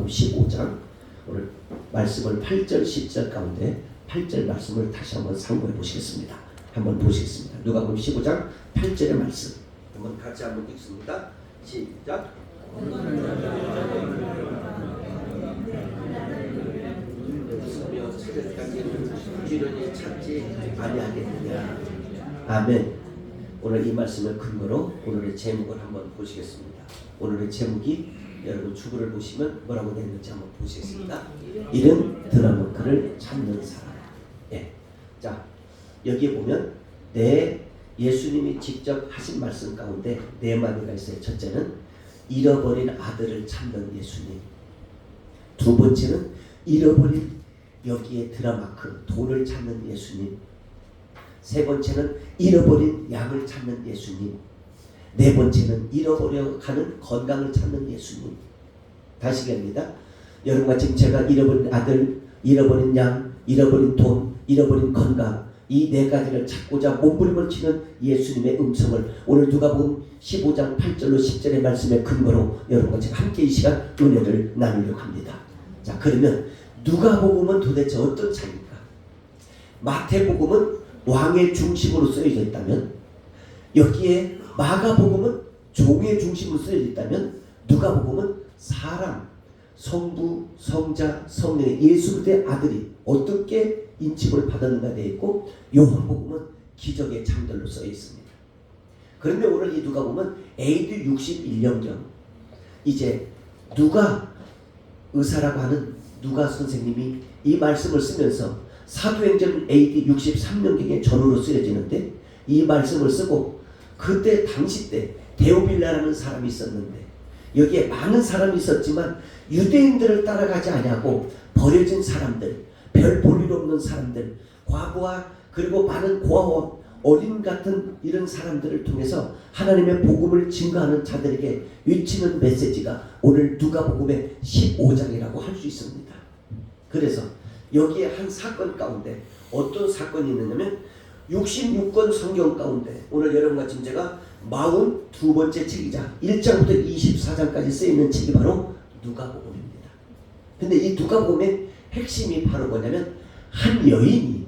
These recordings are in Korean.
누가복음 15장 오늘 말씀을 8절 10절 가운데 8절 말씀을 다시 한번 상고해 보시겠습니다. 한번 보시겠습니다. 누가복음 15장 8절의 말씀 한번 같이 한번 읽습니다. 시작. 서며 세대까지는 부지런히 찾지 아니하겠느냐. 아멘. 오늘 이 말씀을 근거로 오늘의 제목을 한번 보시겠습니다. 오늘의 제목이 여러분 주부를 보시면 뭐라고 되어 있는지 한번 보시겠습니다. 이른 드라마크를 찾는 사람. 예. 자, 여기에 보면 예수님이 직접 하신 말씀 가운데 네 마디가 있어요. 첫째는 잃어버린 아들을 찾는 예수님. 두 번째는 잃어버린 여기에 드라마크 돈을 찾는 예수님. 세 번째는 잃어버린 양을 찾는 예수님. 네 번째는 잃어버려가는 건강을 찾는 예수님. 다시 얘기합니다. 여러분과 지금 제가 잃어버린 아들, 잃어버린 양, 잃어버린 돈, 잃어버린 건강 이 네 가지를 찾고자 몸부림을 치는 예수님의 음성을 오늘 누가복음 15장 8절로 10절의 말씀의 근거로 여러분과 제가 함께 이 시간 은혜를 나누려고 합니다. 자, 그러면 누가복음은 도대체 어떤 책입니까? 마태복음은 왕의 중심으로 쓰여져 있다면, 여기에 마가복음은 종의 중심으로 쓰여져 있다면, 누가복음은 사람, 성부, 성자, 성령의 예수 그리스도의 아들이 어떻게 인침을 받았는가 되어 있고, 요한복음은 기적의 장들로 쓰여 있습니다. 그런데 오늘 이 누가복음은 AD 61년경 이제 누가 의사라고 하는 누가 선생님이 이 말씀을 쓰면서 사도행전 AD 63년경에 전후로 쓰여지는데, 이 말씀을 쓰고 그때 당시 때 데오빌라라는 사람이 있었는데, 여기에 많은 사람이 있었지만 유대인들을 따라가지 아니하고 버려진 사람들, 별 볼일 없는 사람들, 과부와 그리고 많은 고아원, 어린 같은 이런 사람들을 통해서 하나님의 복음을 증거하는 자들에게 외치는 메시지가 오늘 누가복음의 15장이라고 할 수 있습니다. 그래서 여기에 한 사건 가운데 어떤 사건이 있느냐면 66권 성경 가운데 오늘 여러분과 지금 제가 42번째 책이자 1장부터 24장까지 쓰여있는 책이 바로 누가복음입니다. 근데 이 누가복음의 핵심이 바로 뭐냐면 한 여인이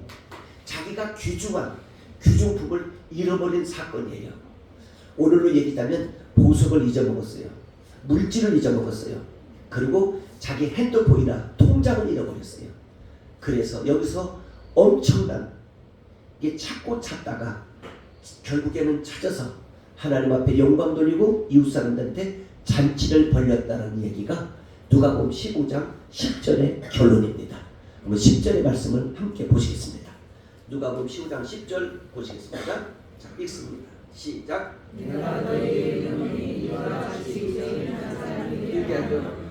자기가 귀중한 귀중품을 잃어버린 사건이에요. 오늘로 얘기하면 보석을 잊어먹었어요. 물질을 잊어먹었어요. 그리고 자기 핸드폰이나 통장을 잃어버렸어요. 그래서 여기서 엄청난 이게 찾고 찾다가 결국에는 찾아서 하나님 앞에 영광 돌리고 이웃 사람들한테 잔치를 벌였다는 얘기가 누가복음 15장 10절의 결론입니다. 그럼 10절의 말씀을 함께 보시겠습니다. 누가복음 15장 10절 보시겠습니다. 자, 읽습니다. 시작. 내가 너희의 영혼이 이와 같이 있는 사람이 이게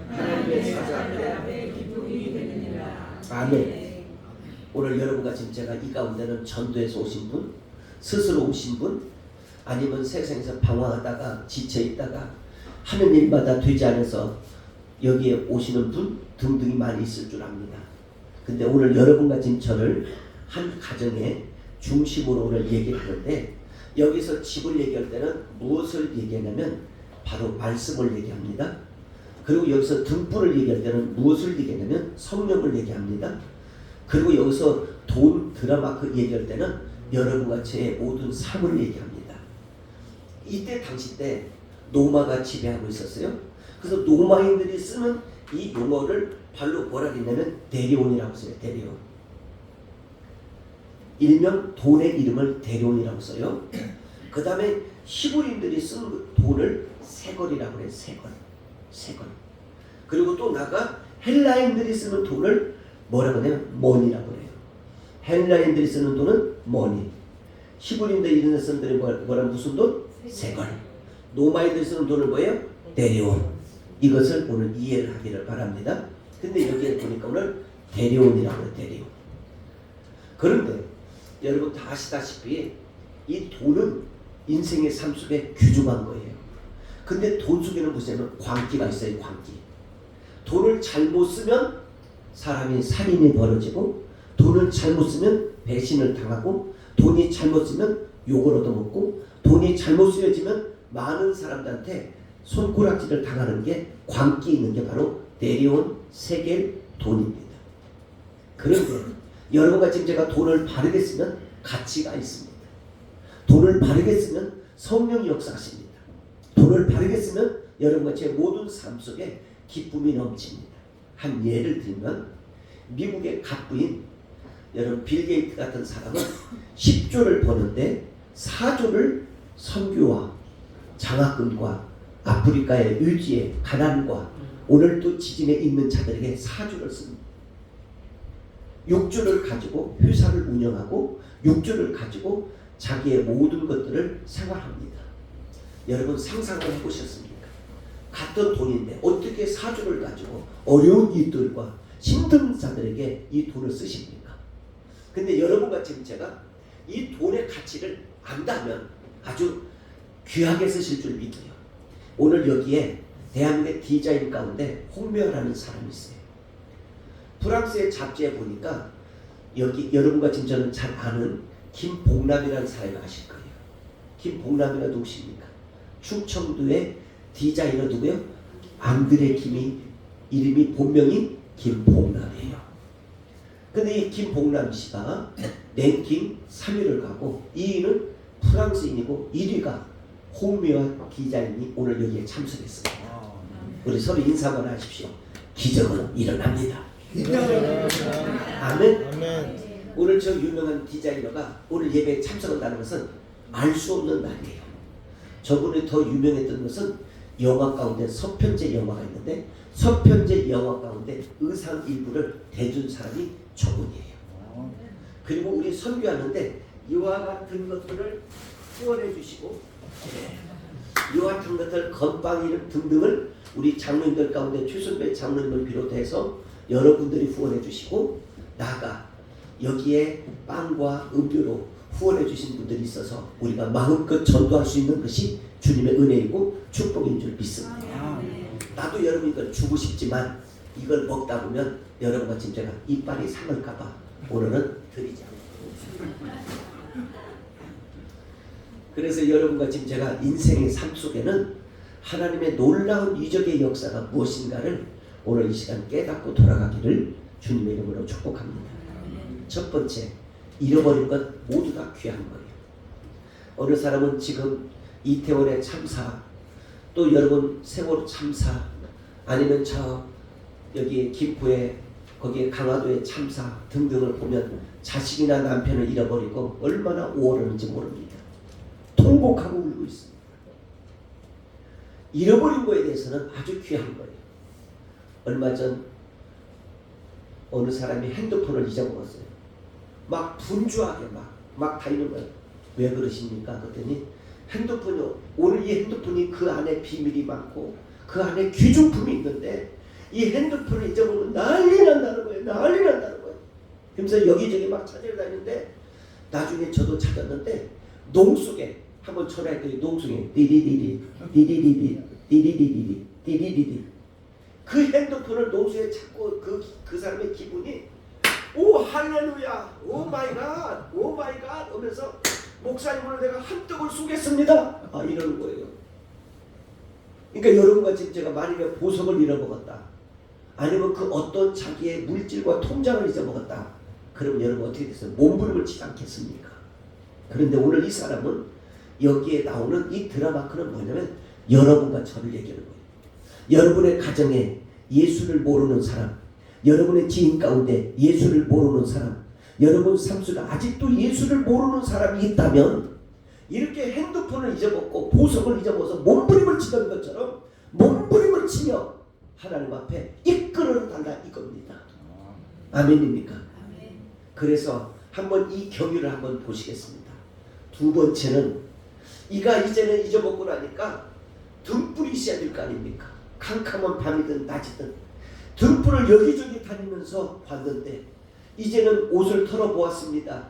하나님의 사자 앞에 기쁨이 되느니라. 아멘. 오늘 여러분과 지금 제가 이 가운데는 전도에서 오신 분, 스스로 오신 분, 아니면 세상에서 방황하다가 지쳐있다가 하는 일마다 되지 않아서 여기에 오시는 분 등등이 많이 있을 줄 압니다. 근데 오늘 여러분과 지금 저를 한 가정의 중심으로 오늘 얘기를 하는데, 여기서 집을 얘기할 때는 무엇을 얘기하냐면 바로 말씀을 얘기합니다. 그리고 여기서 등불을 얘기할 때는 무엇을 얘기하냐면 성령을 얘기합니다. 그리고 여기서 돈, 드라마크 얘기할 때는 여러분과 제 모든 삶을 얘기합니다. 이때 당시 때 노마가 지배하고 있었어요. 그래서 노마인들이 쓰는 이 용어를 발로 뭐라 했냐면 데리온이라고 써요. 데리온. 일명 돈의 이름을 데리온이라고 써요. 그 다음에 히브리인들이 쓰는 돈을 세걸이라고 해요. 세걸. 그리고 또 나가 헬라인들이 쓰는 돈을 뭐라고 하냐면 머니라고 해요. 헬라인들이 쓰는 돈은 머니. 히브리인들이 이런 쓰는 돈이 뭐라 무슨 돈? 세걸. 노마인들이 쓰는 돈을 뭐예요? 데리온. 이것을 오늘 이해를 하기를 바랍니다. 근데 여기에 보니까 오늘 데리온이라고 해요. 데리온. 그런데 여러분 다 아시다시피 이 돈은 인생의 삶 속에 귀중한 거예요. 근데 돈 속에는 무슨 광기가 있어요. 광기. 돈을 잘못 쓰면 사람이 살인이 벌어지고, 돈을 잘못 쓰면 배신을 당하고, 돈이 잘못 쓰면 욕을 얻어먹고, 돈이 잘못 쓰여지면 많은 사람들한테 손가락질을 당하는 게 광기 있는 게 바로 내려온 세겔 돈입니다. 그런데 여러분과 지금 제가 돈을 바르게 쓰면 가치가 있습니다. 돈을 바르게 쓰면 성령이 역사하십니다. 돈을 바르게 쓰면 여러분과 제 모든 삶 속에 기쁨이 넘칩니다. 한 예를 들면 미국의 갑부인 여러분 빌 게이트 같은 사람은 10조를 버는데 4조를 선교와 장학금과 아프리카의 유지에 가난과 오늘 또 지진에 있는 자들에게 4조를 씁니다. 6조를 가지고 회사를 운영하고 6조를 가지고 자기의 모든 것들을 생활합니다. 여러분 상상을 해보셨습니까? 같은 돈인데 어떻게 4조를 가지고 어려운 이들과 힘든 자들에게 이 돈을 쓰십니까? 근데 여러분과 지금 제가 이 돈의 가치를 안다면 아주 귀하게 쓰실 줄 믿어요. 오늘 여기에 대한민국의 디자인 가운데 홍명이라는 사람이 있어요. 프랑스의 잡지에 보니까 여기 여러분과 지금 저는 잘 아는 김복남이라는 사람을 아실 거예요. 김복남이가 누구십니까? 충청도의 디자이너 누구요? 앙드레 김이 이름이 본명이 김복남이에요. 근데 이 김복남 씨가 랭킹 3위를 가고 2위는 프랑스인이고 1위가 홍미화 기자님이 오늘 여기에 참석했습니다. 우리 서로 인사만 하십시오. 기적은 일어납니다. 아멘. 아멘. 오늘 저 유명한 디자이너가 오늘 예배에 참석한다는 것은 알 수 없는 날이에요. 저분이 더 유명했던 것은 영화 가운데 서편제 영화가 있는데 서편제 영화 가운데 의상 일부를 대준 사람이 저분이에요. 그리고 우리 선교하는데 이와 같은 것들을 후원해 주시고 이와 같은 것들 건빵 이름 등등을 우리 장로님들 가운데 최순배 장로님을 비롯해서 여러분들이 후원해 주시고 나아가 여기에 빵과 음료로 후원해 주신 분들이 있어서 우리가 마음껏 전도할 수 있는 것이 주님의 은혜이고 축복인 줄 믿습니다. 나도 여러분 이걸 주고 싶지만 이걸 먹다 보면 여러분과 지금 제가 이빨이 상할까봐 오늘은 드리지 않습니다. 그래서 여러분과 지금 제가 인생의 삶 속에는 하나님의 놀라운 이적의 역사가 무엇인가를 오늘 이 시간 깨닫고 돌아가기를 주님의 이름으로 축복합니다. 첫 번째, 잃어버린 것 모두 다 귀한 거예요. 어느 사람은 지금 이태원의 참사, 또 여러분 세월호 참사, 아니면 저 여기 김포에 거기에 강화도의 참사 등등을 보면 자식이나 남편을 잃어버리고 얼마나 오월하는지 모릅니다. 통곡하고 울고 있습니다. 잃어버린 거에 대해서는 아주 귀한 거예요. 얼마 전 어느 사람이 핸드폰을 잊어먹었어요. 막 분주하게 막 다니는 거예요. 왜 그러십니까? 그랬더니 핸드폰이 오늘 이 핸드폰이 그 안에 비밀이 많고 그 안에 귀중품이 있는데 이 핸드폰을 잊어먹으면 난리 난다는 거예요. 난리 난다는 거예요. 그래서 여기저기 막 찾으러 다니는데 나중에 저도 찾았는데 농속에 한번 전화했더니 농속에 디디디디 디디디디 디디디디 디디디디 그 핸드폰을 농속에 찾고 그 사람의 기분이 오 할렐루야 오 마이 갓 오 마이 갓 하면서 목사님을 내가 한떡을 쏘겠습니다 이러는 거예요. 그러니까 여러분과 지금 제가 만약에 보석을 잃어먹었다 아니면 그 어떤 자기의 물질과 통장을 잊어먹었다 그러면 여러분 어떻게 됐어요? 몸부림을 치지 않겠습니까? 그런데 오늘 이 사람은 여기에 나오는 이 드라마크는 뭐냐면 여러분과 저를 얘기하는 거예요. 여러분의 가정에 예수를 모르는 사람, 여러분의 지인 가운데 예수를 모르는 사람, 여러분 삶 속에 아직도 예수를 모르는 사람이 있다면 이렇게 핸드폰을 잊어먹고 보석을 잊어먹어서 몸부림을 치던 것처럼 몸부림을 치며 하나님 앞에 이끌어 달라 이겁니다. 아멘입니까? 그래서 한번 이 경유를 한번 보시겠습니다. 두 번째는 이가 이제는 잊어먹고 나니까 등불이 있어야 될 거 아닙니까? 캄캄한 밤이든 낮이든 등불을 여기저기 다니면서 봤는데 이제는 옷을 털어보았습니다.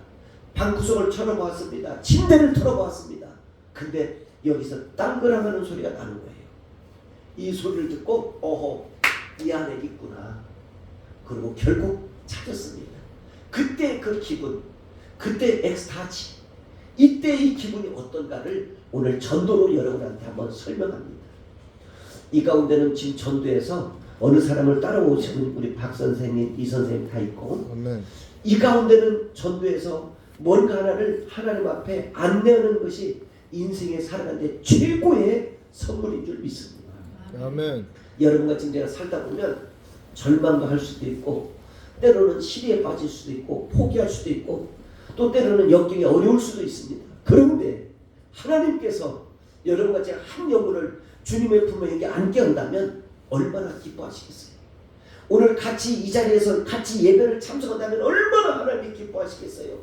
방구석을 털어보았습니다. 침대를 털어보았습니다. 근데 여기서 땅그랑하는 소리가 나는 거예요. 이 소리를 듣고 어허 이 안에 있구나. 그리고 결국 찾았습니다. 그때 그 기분, 그때 엑스타치, 이때 이 기분이 어떤가를 오늘 전도로 여러분한테 한번 설명합니다. 이 가운데는 지금 전도에서 어느 사람을 따라오시는 우리 박 선생님, 이 선생님 다 있고 아멘. 이 가운데는 전도에서 뭔가 하나를 하나님 앞에 안내하는 것이 인생에 살아가는데 최고의 선물인 줄 믿습니다. 아멘. 여러분과 지금 제가 살다 보면 절망도 할 수도 있고 때로는 시리에 빠질 수도 있고 포기할 수도 있고 또 때로는 역경이 어려울 수도 있습니다. 그런데 하나님께서 여러분과 제가 한 영혼을 주님의 품에 이렇게 안게 한다면 얼마나 기뻐하시겠어요. 오늘 같이 이 자리에서 같이 예배를 참석한다면 얼마나 하나님이 기뻐하시겠어요.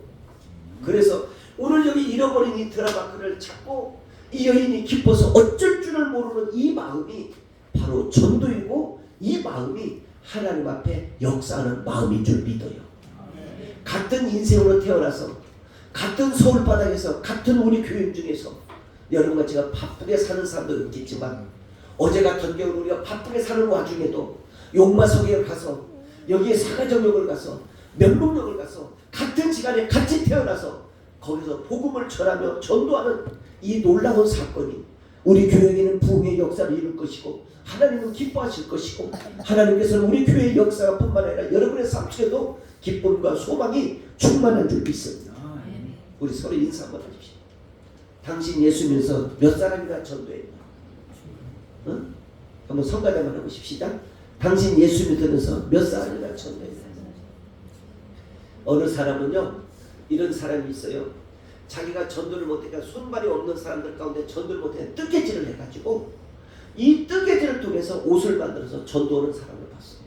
그래서 오늘 여기 잃어버린 이 드라마크를 찾고 이 여인이 기뻐서 어쩔 줄을 모르는 이 마음이 바로 전도이고 이 마음이 하나님 앞에 역사하는 마음인 줄 믿어요. 같은 인생으로 태어나서 같은 서울바닥에서 같은 우리 교인 중에서 여러분과 제가 바쁘게 사는 사람도 있겠지만 어제 같은 경우 우리가 바쁘게 사는 와중에도 용마석에 가서 여기에 사가정역을 가서 면목역을 가서 같은 시간에 같이 태어나서 거기서 복음을 전하며 전도하는 이 놀라운 사건이 우리 교회에게는 부흥의 역사를 이룰 것이고 하나님은 기뻐하실 것이고 하나님께서는 우리 교회의 역사가 뿐만 아니라 여러분의 삶 속에도 기쁨과 소망이 충만한 줄 믿습니다. 우리 서로 인사 한번 하십시오. 당신 예수 믿어서 몇 사람이나 전도했나? 응? 한번 성가대만 해보십시다. 당신 예수 믿으면서 몇 사람이나 전도했나? 어느 사람은요 이런 사람이 있어요. 자기가 전도를 못하니까 손발이 없는 사람들 가운데 전도를 못하니까 뜨개질을 해가지고 이 뜨개질을 통해서 옷을 만들어서 전도하는 사람을 봤어요.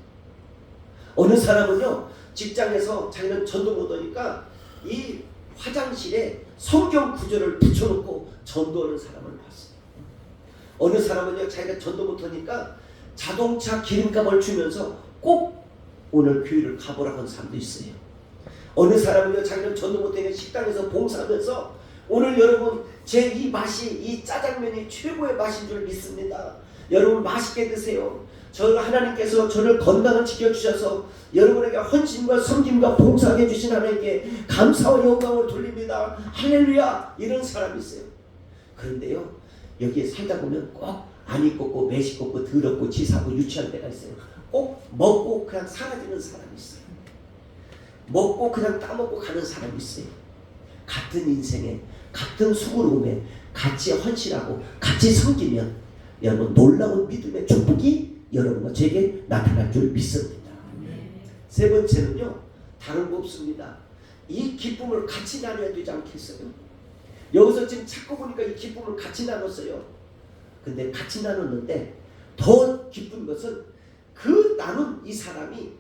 어느 사람은요 직장에서 자기는 전도 못하니까 이 화장실에 성경 구절을 붙여놓고 전도하는 사람을 봤어요. 어느 사람은요 자기가 전도 못하니까 자동차 기름값을 주면서 꼭 오늘 교회를 가보라고 하는 사람도 있어요. 어느 사람은요 자기는 전도 못하니까 식당에서 봉사하면서 오늘 여러분 제 이 맛이 이 짜장면이 최고의 맛인 줄 믿습니다. 여러분 맛있게 드세요. 하나님께서 저를 건강을 지켜주셔서 여러분에게 헌신과 섬김과 봉사하게 해주신 하나님께 감사와 영광을 돌립니다. 할렐루야. 이런 사람이 있어요. 그런데요 여기에 살다 보면 꼭 안이 꼽고 매시 꼽고 더럽고 치사하고 유치한 때가 있어요. 꼭 먹고 그냥 사라지는 사람이 있어요. 먹고 그냥 따먹고 가는 사람이 있어요. 같은 인생에 같은 수고로움에 같이 헌신하고 같이 섬기면 여러분 놀라운 믿음의 축복이 여러분과 제게 나타날 줄 믿습니다. 세 번째는요 다른 거 없습니다. 이 기쁨을 같이 나눠야 되지 않겠어요? 여기서 지금 찾고 보니까 이 기쁨을 같이 나눴어요. 근데 같이 나눴는데 더 기쁜 것은 그 나눈 이 사람이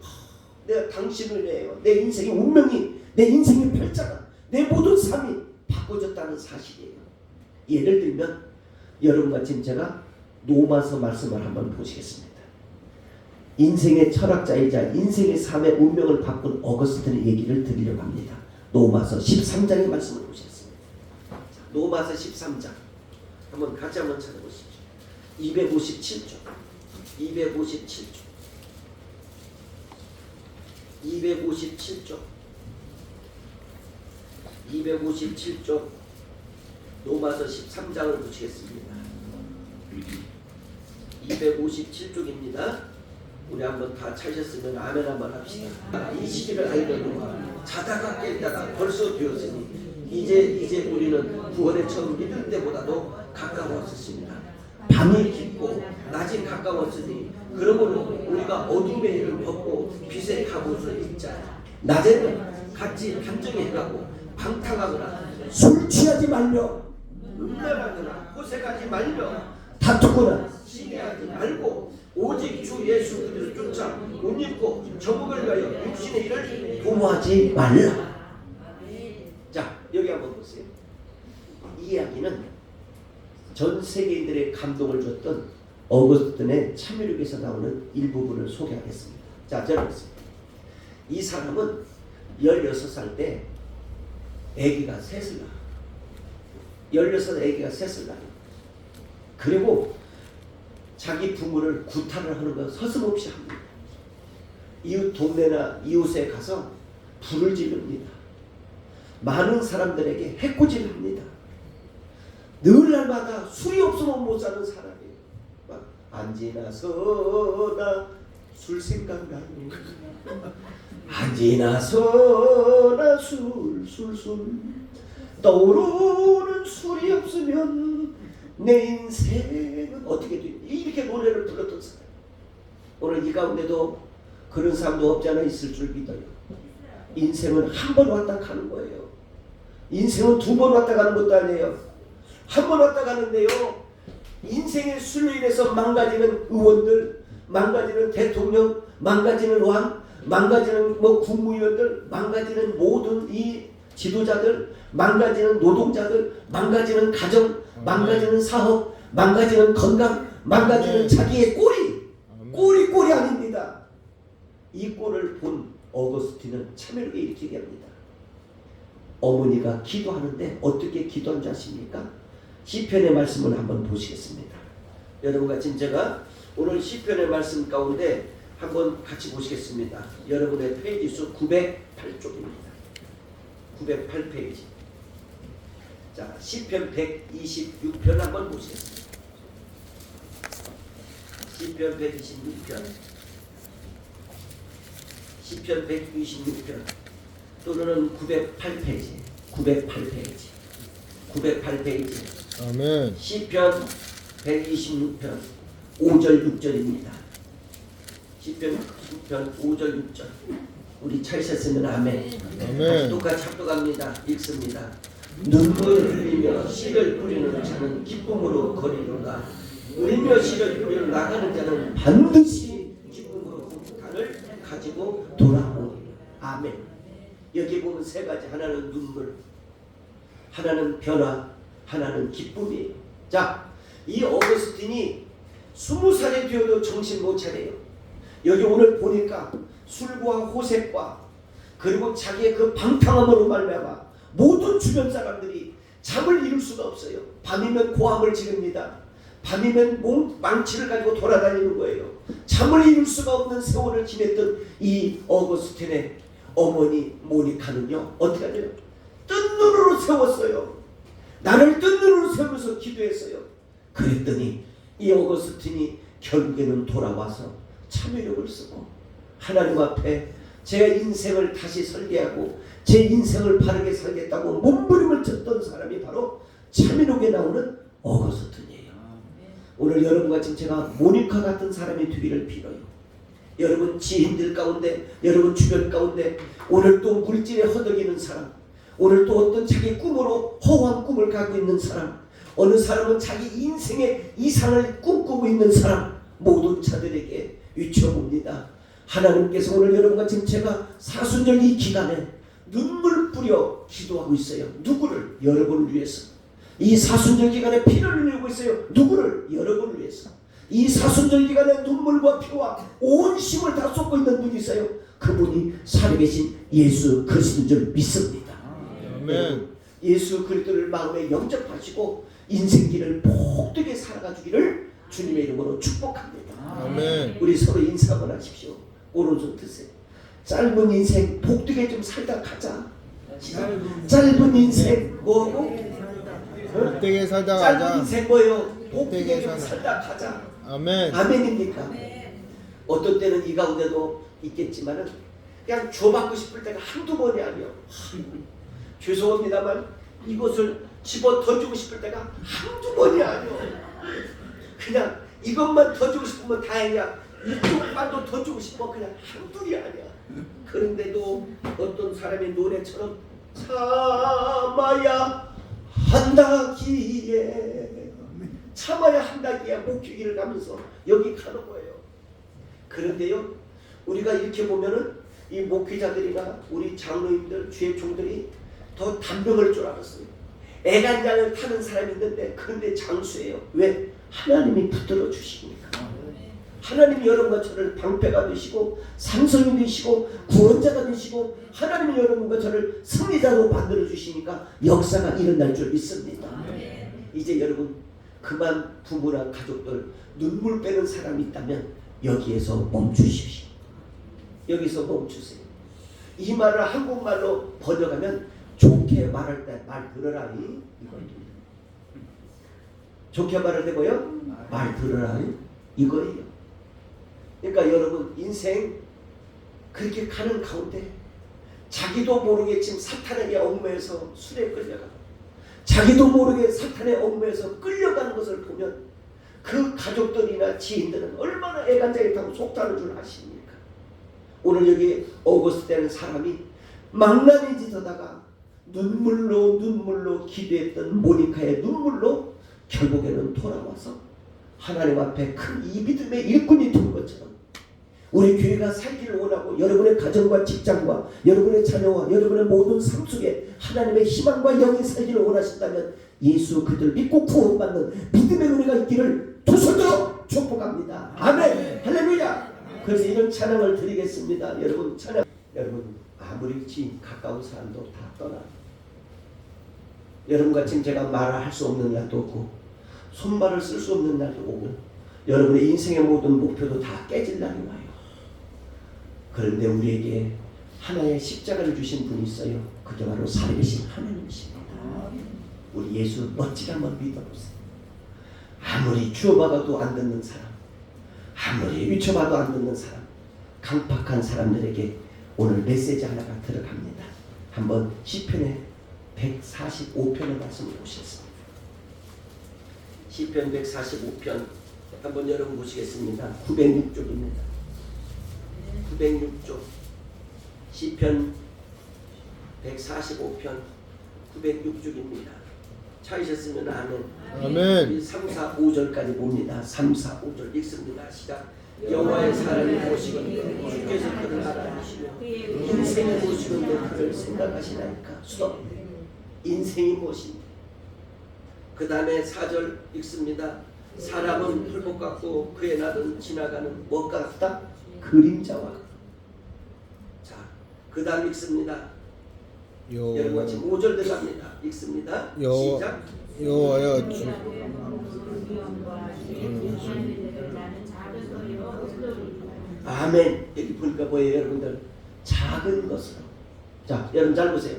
내가 당신을 위하여 내 인생의 운명이 내 인생의 팔자가 내 모든 삶이 바꿔졌다는 사실이에요. 예를 들면 여러분과 지금 제가 로마서 말씀을 한번 보시겠습니다. 인생의 철학자이자 인생의 삶의 운명을 바꾼 어거스틴의 얘기를 드리려고 합니다. 로마서 13장의 말씀을 보시겠습니다. 로마서 13장 한번 같이 한번 찾아보십시오. 257쪽 257쪽 로마서 13장을 보시겠습니다. 257쪽입니다. 우리 한번 다 찾으셨으면 아멘 한번 합시다. 이 시기를 알거든 자다가 깼다가 벌써 되었으니 이제 우리는 구원의 처음 믿을 때보다도 가까워졌습니다. 밤이 깊고 낮이 가까웠으니 그러므로 우리가 어둠의 일을 벗고 빛의 갑옷을 입자. 낮에는 같이 단정히 행하고 방탕하거나 술 취하지 말며 음란하거나 호색하지 말며 다투거나 시기하지 말고 오직 주 예수 그리스도를 쫓아 옷 입고 정복을 위하여 육신의 일을 도모하지 말라. 자 여기 한번 보세요. 이 이야기는 전 세계인들의 감동을 줬던 어거스틴의 참여력에서 나오는 일부분을 소개하겠습니다. 자 저는 이 사람은 16살 때 아기가 셋을 낳아요. 16살 아기가 셋을 낳아요. 그리고 자기 부모를 구타를 하는 건 서슴없이 합니다. 이웃 동네나 이웃에 가서 불을 지릅니다. 많은 사람들에게 해코지를 합니다. 늘 날마다 술이 없으면 못 사는 사람이에요. 막 앉으나 서나 술 생각나요. 한지나 서나 술 떠오르는 술이 없으면 내 인생은 어떻게 돼? 이렇게 노래를 불렀던 사람. 오늘 이 가운데도 그런 사람도 없지 않아 있을 줄 믿어요. 인생은 한 번 왔다 가는 거예요. 인생은 두 번 왔다 가는 것도 아니에요. 한 번 왔다 가는데요. 인생의 술로 인해서 망가지는 의원들, 망가지는 대통령, 망가지는 왕, 망가지는 국무위원들, 망가지는 모든 이 지도자들, 망가지는 노동자들, 망가지는 가정, 망가지는 사업, 망가지는 건강, 망가지는 자기의 꼴이 아닙니다. 이 꼴을 본 어거스틴은 참회를 일으키게 합니다. 어머니가 기도하는데 어떻게 기도한 줄 아십니까? 시편의 말씀을 한번 보시겠습니다. 여러분과 지금 제가 오늘 시편의 말씀 가운데 한번 같이 보시겠습니다. 여러분의 페이지 수 908쪽입니다. 908페이지. 자, 시편 126편 한번 보시겠습니다. 시편 126편. 시편 126편 또는 908페이지. 908페이지. 아멘. 시편 126편 5절 6절입니다. 시편 126편 5절 6절. 우리 찾으셨으면 아멘. 아멘. 똑같이 합독합니다. 읽습니다. 눈물을 흘리며 씨를 뿌리는 자는 기쁨으로 거리로다. 울며 씨를 뿌리러 나가는 자는 반드시 기쁨으로 단을 가지고 돌아오리라. 아멘. 여기 보면 세 가지. 하나는 눈물, 하나는 변화, 하나는 기쁨이에요. 자, 이 어거스틴이 20살이 되어도 정신 못 차려요. 여기 오늘 보니까 술과 호색과 그리고 자기의 그 방탕함으로 말미암아 모든 주변 사람들이 잠을 이룰 수가 없어요. 밤이면 고함을 지릅니다. 밤이면 망치를 가지고 돌아다니는 거예요. 잠을 이룰 수가 없는 세월을 지냈던 이 어거스틴의 어머니 모니카는요, 어떻게 하냐요? 뜬 눈으로 세웠어요. 나를 뜬 눈으로 세우면서 기도했어요. 그랬더니 이 어거스틴이 결국에는 돌아와서 참회력을 쓰고 하나님 앞에 제 인생을 다시 설계하고 제 인생을 바르게 살겠다고 몸부림을 쳤던 사람이 바로 참회록에 나오는 어거스틴이에요. 오늘 여러분과 지금 제가 모니카 같은 사람이 되기를 빌어요. 여러분 지인들 가운데, 여러분 주변 가운데 오늘 또 물질에 허덕이는 사람, 오늘 또 어떤 자기 꿈으로 허황 꿈을 갖고 있는 사람, 어느 사람은 자기 인생의 이상을 꿈꾸고 있는 사람, 모든 자들에게 위쳐봅니다. 하나님께서 오늘 여러분과 지금 제가 사순절 이 기간에 눈물 뿌려 기도하고 있어요. 누구를? 여러분을 위해서. 이 사순절 기간에 피를 흘리고 있어요. 누구를? 여러분을 위해서. 이 사순절 기간에 눈물과 피와 온 힘을 다 쏟고 있는 분이 있어요. 그분이 살아계신 예수 그리스도인 줄 믿습니다. 아멘. 예수 그리스도를 마음에 영접하시고 인생길을 복되게 살아가주기를 주님의 이름으로 축복합니다. 아멘. 우리 서로 인사 한번 하십시오. 오른손 드세요. 짧은 인생 복되게 좀 살다 가자. 짧은 인생 뭐고? 복되게 살다 짧은 가자. 인생 뭐요? 복되게 복되게 좀 살다 가자. 아멘. 아멘입니까? 어떤 때는 이 가운데도 있겠지만은 그냥 줘받고 싶을 때가 한두 번이 아니요. 죄송합니다만 이것을 집어 던지고 싶을 때가 한두 번이 아니요. 그냥 이것만 던지고 싶으면 다행이야. 이쪽만도 던지고 싶어. 그냥 한둘이 아니야. 그런데도 어떤 사람의 노래처럼 참아야 한다기에 목회기를 가면서 여기 가는 거예요. 그런데요, 우리가 이렇게 보면은 이 목회자들이나 우리 장로님들, 주의 종들이 더 담병할 줄 알았어요. 애간장을 타는 사람이 있는데 그런데 장수예요. 왜? 하나님이 붙들어 주시니까. 하나님이 여러분과 저를 방패가 되시고 삼성이 되시고 구원자가 되시고 하나님이 여러분과 저를 승리자로 만들어 주시니까 역사가 일어날 줄 믿습니다. 이제 여러분 그만 부모나 가족들 눈물 빼는 사람이 있다면 여기에서 멈추십시오. 여기서 멈추세요. 이 말을 한국말로 번역하면 좋게 말할 때 말 들으라 이거예요. 좋게 말할 때 뭐요? 말 들으라 이거예요. 그러니까 여러분 인생 그렇게 가는 가운데 자기도 모르게 지금 사탄에게 얽매여서 술에 끌려가고 자기도 모르게 사탄의 얽매여서 끌려가는 것을 보면 그 가족들이나 지인들은 얼마나 애간장에 타고 속다는 줄 아십니까? 오늘 여기 어거스트라는 사람이 망나니 짓하다가 눈물로 기도했던 모니카의 눈물로 결국에는 돌아와서 하나님 앞에 큰 이 믿음의 일꾼이 된 것처럼 우리 교회가 살기를 원하고 여러분의 가정과 직장과 여러분의 자녀와 여러분의 모든 삶 속에 하나님의 희망과 영이 살기를 원하신다면 예수 그들 믿고 구원받는 믿음의 은혜가 있기를 두 손으로 축복합니다. 아멘. 할렐루야. 그래서 이런 찬양을 드리겠습니다. 여러분 찬양. 여러분 아무리 가까운 사람도 다 떠나. 여러분과 지금 제가 말할 수 없는 날도 없고 손발을 쓸 수 없는 날도 오고 여러분의 인생의 모든 목표도 다 깨질 날이 와요. 그런데 우리에게 하나의 십자가를 주신 분이 있어요. 그게 바로 살아계신 하나님이십니다. 우리 예수 멋지게 한번 믿어보세요. 아무리 주어박아도 안 듣는 사람, 아무리 위쳐봐도 안 듣는 사람, 강팍한 사람들에게 오늘 메시지 하나가 들어갑니다. 한번 시편의 145편의 말씀을 보시겠습니다. 시편 145편 한번 여러분 보시겠습니다. 906쪽입니다. 906쪽 시편 145편 906쪽입니다. 찾으셨으면 아멘. 아멘. 3, 4, 5절까지 봅니다. 3, 4, 5절 읽습니다. 시작. 여호와의 사랑을 보시건대 주께서 그를 알아주시며 인생을 보시건대 그를 생각하시나이까. 수도 인생이 무엇인데. 그 다음에 4절 읽습니다. 사람은 풀복 같고 그의 날은 지나가는 무엇과 같다? 그림자와 같다. 자, 그 다음 읽습니다. 여러분 지금 5절 들어갑니다. 읽습니다. 시작. 여호와여 주 아멘. 여기 보니까 뭐예요 여러분들? 작은 것으로. 자 여러분 잘 보세요.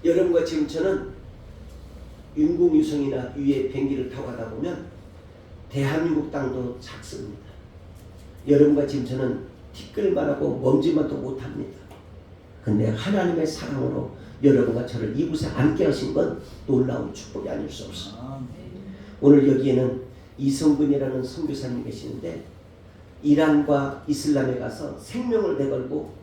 여러분과 지금 저는 인공위성이나 위에 비행기를 타고 가다 보면 대한민국 땅도 작습니다. 여러분과 지금 저는 티끌만 하고 먼지만도 못합니다. 근데 하나님의 사랑으로 여러분과 저를 이곳에 앉게 하신 건 놀라운 축복이 아닐 수 없습니다. 오늘 여기에는 이성근이라는 선교사님이 계시는데 이란과 이슬람에 가서 생명을 내걸고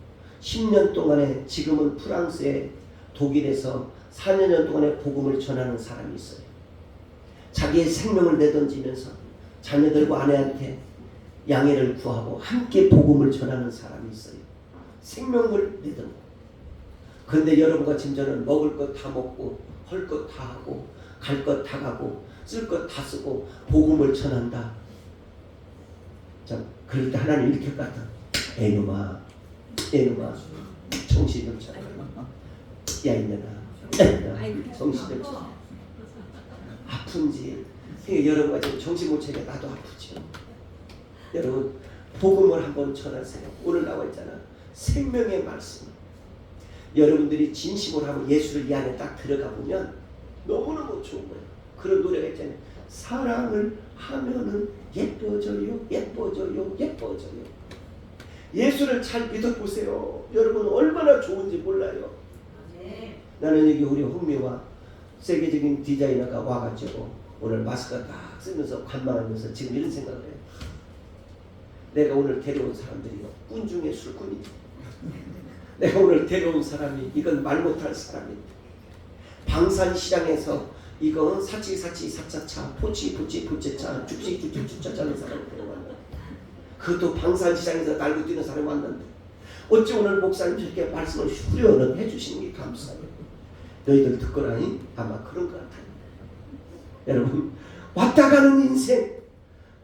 10년 동안에 지금은 프랑스에 독일에서 4년 동안에 복음을 전하는 사람이 있어요. 자기의 생명을 내던지면서 자녀들과 아내한테 양해를 구하고 함께 복음을 전하는 사람이 있어요. 생명을 내던지고. 그런데 여러분과 지금 저는 먹을 것 다 먹고 할 것 다 하고 갈 것 다 가고 쓸 것 다 쓰고 복음을 전한다. 자, 그럴 때 하나님 이렇게 같아. 에놈아 정신 좀 차려. 야 이년아 정신 좀 차려. 아픈지 여러분과 지금 정신 못 차리게 나도 아프죠. 여러분 복음을 한번 전하세요. 오늘 나와 있잖아. 생명의 말씀. 여러분들이 진심으로 하면 예수를 이 안에 딱 들어가 보면 너무너무 좋은 거예요. 그런 노래가 있잖아요. 사랑을 하면은 예뻐져요. 예수를 잘 믿어보세요. 여러분 얼마나 좋은지 몰라요. 나는 여기 우리 홍미와 세계적인 디자이너가 와가지고 오늘 마스크 딱 쓰면서 관망하면서 지금 이런 생각을 해요. 내가 오늘 데려온 사람들이요 꾼 중에 술꾼이지. 내가 오늘 데려온 사람이 이건 말 못할 사람인데 방산시장에서 이건 사치사차 포치차 죽차자는 사람을 데려왔는데 그것도 방산시장에서 날고 뛰는 사람이 왔는데 어찌 오늘 목사님 저렇게 말씀을 후련을 해주시는 게 감사해요. 너희들 듣거라니 아마 그런 것 같아요. 여러분 왔다 가는 인생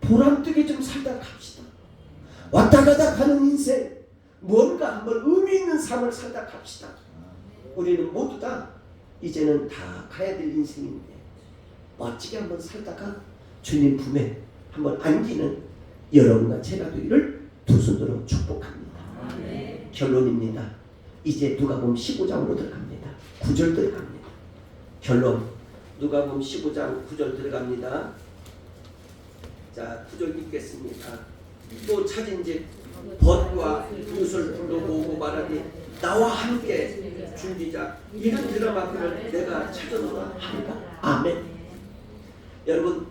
보람되게 좀 살다 갑시다. 왔다 가다 가는 인생 뭔가 한번 의미 있는 삶을 살다 갑시다. 우리는 모두 다 이제는 다 가야 될 인생인데 멋지게 한번 살다가 주님 품에 한번 안기는 여러분과 제가 되기를 두 손으로 축복합니다. 결론입니다. 이제 누가복음 15장으로 들어갑니다. 9절 들어갑니다. 결론 누가복음 15장 9절 들어갑니다. 자 9절 읽겠습니다. 또 찾은즉 벗과 이웃을 불러 모으고 말하니 나와 함께 즐기자. 이런 드라마들을 내가 찾아놓아 하리라. 아멘. 여러분,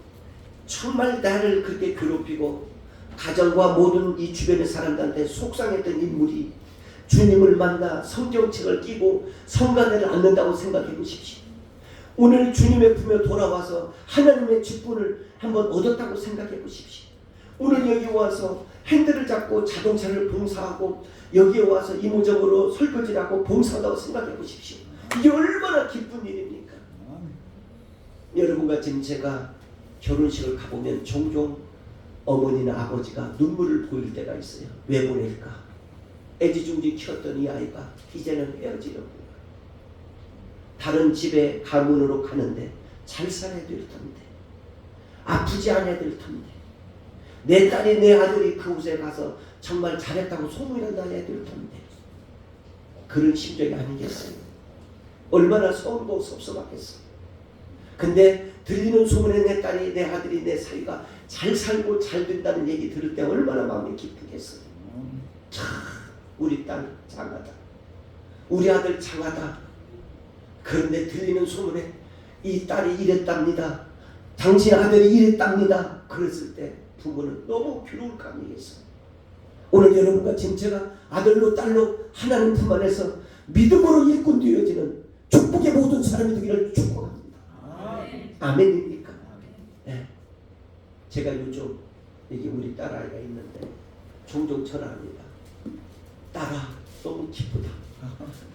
정말 나를 그렇게 괴롭히고 가정과 모든 이 주변의 사람들한테 속상했던 인물이 주님을 만나 성경책을 끼고 성가대를 앉는다고 생각해 보십시오. 오늘 주님의 품에 돌아와서 하나님의 직분을 한번 얻었다고 생각해 보십시오. 오늘 여기 와서 핸들을 잡고 자동차를 봉사하고 여기에 와서 이모저모로 설거지를 하고 봉사한다고 생각해 보십시오. 이게 얼마나 기쁜 일입니까? 여러분과 지금 제가 결혼식을 가보면 종종 어머니나 아버지가 눈물을 보일 때가 있어요. 왜 보낼까? 애지중지 키웠던 이 아이가 이제는 헤어지려고 다른 집에 가문으로 가는데 잘 살아야 될 텐데, 아프지 않아야 될 텐데, 내 딸이 내 아들이 그곳에 가서 정말 잘했다고 소문이라도 나야 될 텐데, 그런 심정이 아니겠어요? 얼마나 서운하고 섭섭하겠어. 근데 들리는 소문에 내 딸이 내 아들이 내 사이가 잘 살고 잘 된다는 얘기 들을 때 얼마나 마음이 기쁘겠어요. 참 우리 딸 장하다, 우리 아들 장하다. 그런데 들리는 소문에 이 딸이 이랬답니다, 당신 아들이 이랬답니다. 그랬을 때 부모는 너무 괴로울 거 아니겠어요. 오늘 여러분과 지금 제가 아들로 딸로 하나님 품 안에서 믿음으로 일꾼 되어지는 축복의 모든 사람이 되기를 축복합니다. 아멘입니까? 네. 제가 요즘 여기 우리 딸아이가 있는데 종종 전화합니다. 딸아, 너무 기쁘다.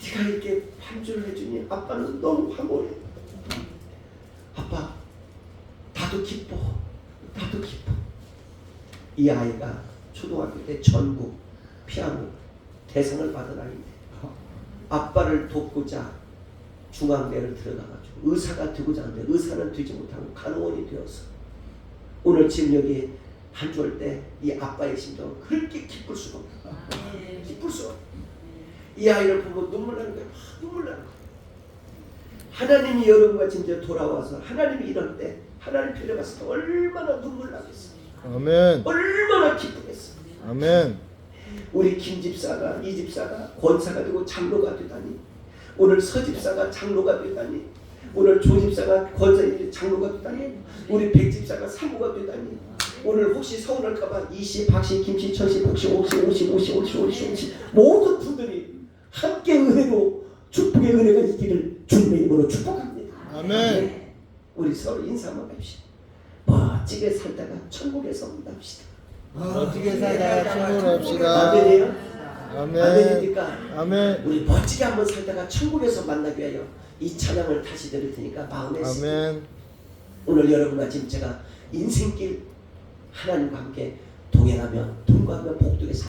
네가 이렇게 반주를 해주니 아빠는 너무 황홀해. 아빠, 나도 기뻐. 나도 기뻐. 이 아이가 초등학교 때 전국 피아노 대상을 받은 아이인데 아빠를 돕고자 중앙대를 들어가가지고 의사가 되고자 하는데 의사는 되지 못하고 간호원이 되어서 오늘 지금 여기 한주할 때 이 아빠의 심정은 그렇게 기쁠 수가 없다. 기쁠 수가 없다. 이 아이를 보고 눈물 나는 거야. 눈물 나는 거야. 하나님이 여러분과 진짜 돌아와서 하나님이 이럴 때 하나님 편에 갔을 때 얼마나 눈물 나겠어. 아멘. 얼마나 기쁘겠어. 아멘. 우리 김 집사가, 이 집사가 권사가 되고 장로가 되다니, 오늘 서 집사가 장로가 되다니, 오늘 조 집사가 권사님 장로가 되다니, 우리 백 집사가 사모가 되다니, 오늘 혹시 서운할까봐 이씨, 박씨, 김씨, 천씨, 복씨, 옥씨 모든 분들이 함께 은혜로 축복의 은혜가 있기를 주님의 이름으로 축복합니다. 아멘. 우리 서로 인사 한번 합시다. 멋지게 살다가 천국에서 만납시다. 멋지게 살다가 천국을 합시다. 아멘이에요? 아멘. 아멘입니까? 아멘. 우리 멋지게 한번 살다가 천국에서 만나기 위하여 이 찬양을 다시 드릴 테니까 마음에 쓰고, 아멘. 오늘 여러분과 지금 제가 인생길 하나님과 함께 동행하며 통과하며 복되게